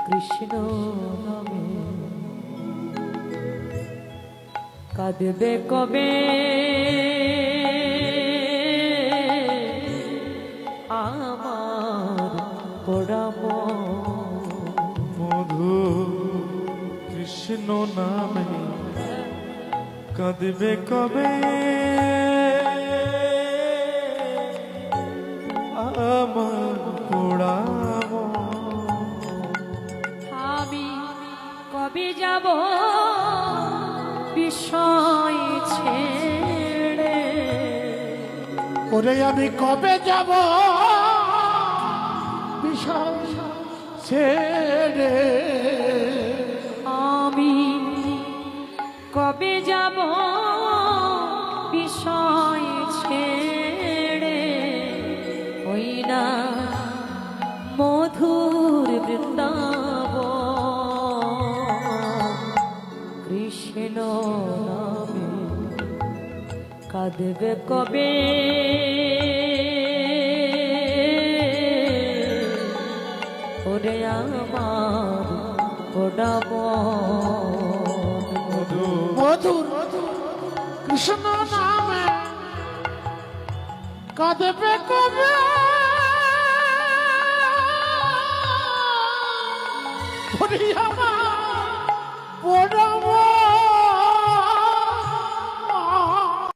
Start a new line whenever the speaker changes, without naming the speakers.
কৃষ্ণ নামে কাঁদবে কবে আমার পোড়াম
মধু কৃষ্ণ নামে কাঁদবে কবে আমার পোড়াম
আমি কবে যাব বিষয় ছেড়ে
ওরে আমি কবে যাব বিষয় ছেড়ে
আমি কবে যাব বিষয় ছেড়ে ওই না মধুর বৃন্দাবন কৃষ্ণ নামে কাঁদবে কবে ওরে আমার পোড়াব
মধুর কৃষ্ণ নামে কাঁদবে কবে ওরে আমার